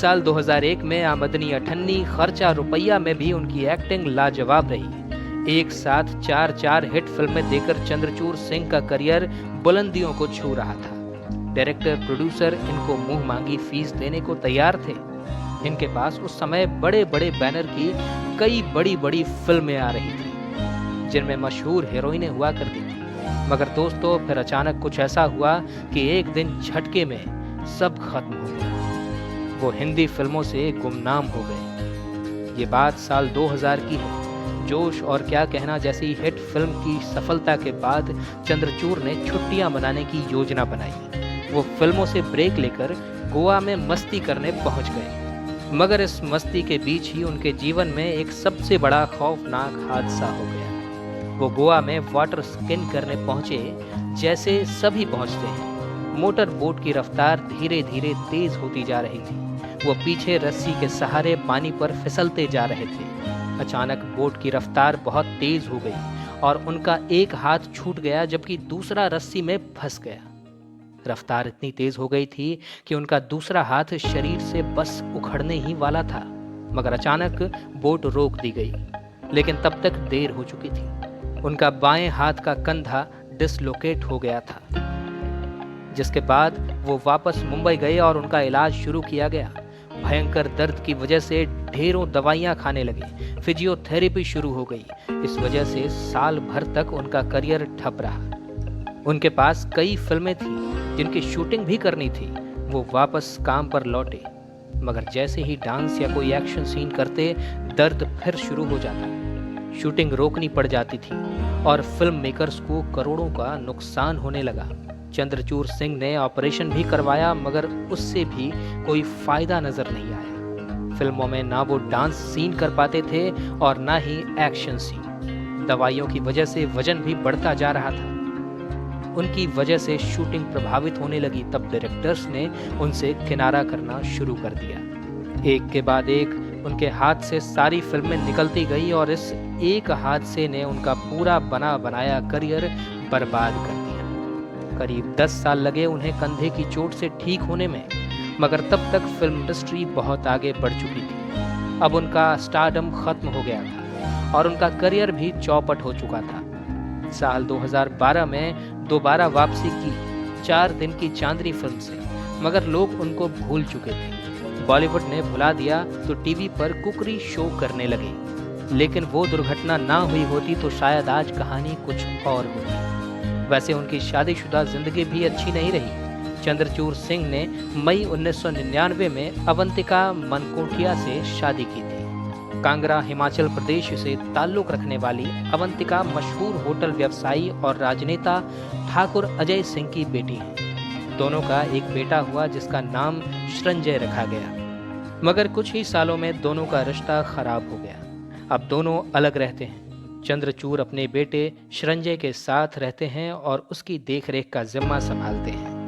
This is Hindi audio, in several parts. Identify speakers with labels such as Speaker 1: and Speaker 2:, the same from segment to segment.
Speaker 1: साल 2001 में आमदनी अठन्नी, खर्चा रुपया में भी उनकी एक्टिंग लाजवाब रही। एक साथ चार हिट फिल्में देकर चंद्रचूड़ सिंह का करियर बुलंदियों को छू रहा था। डायरेक्टर, प्रोड्यूसर इनको मुंह मांगी फीस देने को तैयार थे। इनके पास उस समय बड़े बड़े बैनर की कई बड़ी बड़ी फिल्में आ रही थी, जिनमें मशहूर हीरोइनें हुआ करती थी। मगर दोस्तों, फिर अचानक कुछ ऐसा हुआ कि एक दिन झटके में सब खत्म हो गया। वो हिंदी फिल्मों से गुमनाम हो गए। ये बात साल 2000 की है। जोश और क्या कहना जैसी हिट फिल्म की सफलता के बाद चंद्रचूड़ ने छुट्टियां मनाने की योजना बनाई। वो फिल्मों से ब्रेक लेकर गोवा में मस्ती करने पहुंच गए। मगर इस मस्ती के बीच ही उनके जीवन में एक सबसे बड़ा खौफनाक हादसा हो गया। वो गोवा में वाटर स्किन करने पहुंचे, जैसे सभी पहुंचते हैं। मोटर बोट की रफ्तार धीरे धीरे तेज होती जा रही थी। वो पीछे रस्सी के सहारे पानी पर फिसलते जा रहे थे। अचानक बोट की रफ्तार बहुत तेज हो गई और उनका एक हाथ छूट गया, जबकि दूसरा रस्सी में फंस गया। रफ्तार इतनी तेज हो गई थी कि उनका दूसरा हाथ शरीर से बस उखड़ने ही वाला था। मगर अचानक बोट रोक दी गई, लेकिन तब तक देर हो चुकी थी। उनका बाएं हाथ का कंधा डिसलोकेट हो गया था, जिसके बाद वो वापस मुंबई गए और उनका इलाज शुरू किया गया। भयंकर दर्द की वजह से ढेरों दवाइयां खाने लगे। फिजियोथेरेपी शुरू हो गई। इस वजह से साल भर तक उनका करियर ठप रहा। उनके पास कई फिल्में थी जिनकी शूटिंग भी करनी थी। वो वापस काम पर लौटे, मगर जैसे ही डांस या कोई एक्शन सीन करते, दर्द फिर शुरू हो जाता। शूटिंग रोकनी पड़ जाती थी और फिल्म मेकर्स को करोड़ों का नुकसान होने लगा। चंद्रचूड़ सिंह ने ऑपरेशन भी करवाया, मगर उससे भी कोई फायदा नजर नहीं आया। फिल्मों में ना वो डांस सीन कर पाते थे और ना ही एक्शन सीन। दवाइयों की वजह से वजन भी बढ़ता जा रहा था। उनकी वजह से शूटिंग प्रभावित होने लगी। तब डायरेक्टर्स ने उनसे किनारा करना शुरू कर दिया। एक के बाद एक उनके हाथ से सारी फिल्में निकलती गई और इस एक हादसे ने उनका पूरा बना बनाया करियर बर्बाद कर दिया। करीब 10 साल लगे उन्हें कंधे की चोट से ठीक होने में, मगर तब तक फिल्म इंडस्ट्री बहुत आगे बढ़ चुकी थी। अब उनका स्टारडम खत्म हो गया था और उनका करियर भी चौपट हो चुका था। साल 2012 में दोबारा वापसी की 4 दिन की चांदनी फिल्म से, मगर लोग उनको भूल चुके थे। बॉलीवुड ने भुला दिया तो टीवी पर कुकरी शो करने लगे। लेकिन वो दुर्घटना ना हुई होती तो शायद आज कहानी कुछ और होती। वैसे उनकी शादीशुदा जिंदगी भी अच्छी नहीं रही। चंद्रचूड़ सिंह ने मई 1999 में अवंतिका मनकोटिया से शादी की थी। कांगड़ा, हिमाचल प्रदेश से ताल्लुक रखने वाली अवंतिका मशहूर होटल व्यवसायी और राजनेता ठाकुर अजय सिंह की बेटी है। दोनों का एक बेटा हुआ जिसका नाम श्रंजय रखा गया। मगर कुछ ही सालों में दोनों का रिश्ता खराब हो गया। अब दोनों अलग रहते हैं। चंद्रचूड़ अपने बेटे श्रंजय के साथ रहते हैं और उसकी देखरेख का जिम्मा संभालते हैं।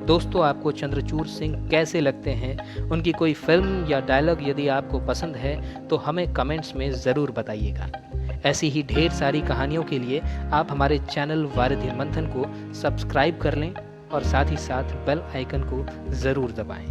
Speaker 1: दोस्तों, आपको चंद्रचूड़ सिंह कैसे लगते हैं? उनकी कोई फिल्म या डायलॉग यदि आपको पसंद है तो हमें कमेंट्स में ज़रूर बताइएगा। ऐसी ही ढेर सारी कहानियों के लिए आप हमारे चैनल वारिधि मंथन को सब्सक्राइब कर लें और साथ ही साथ बेल आइकन को ज़रूर दबाएं।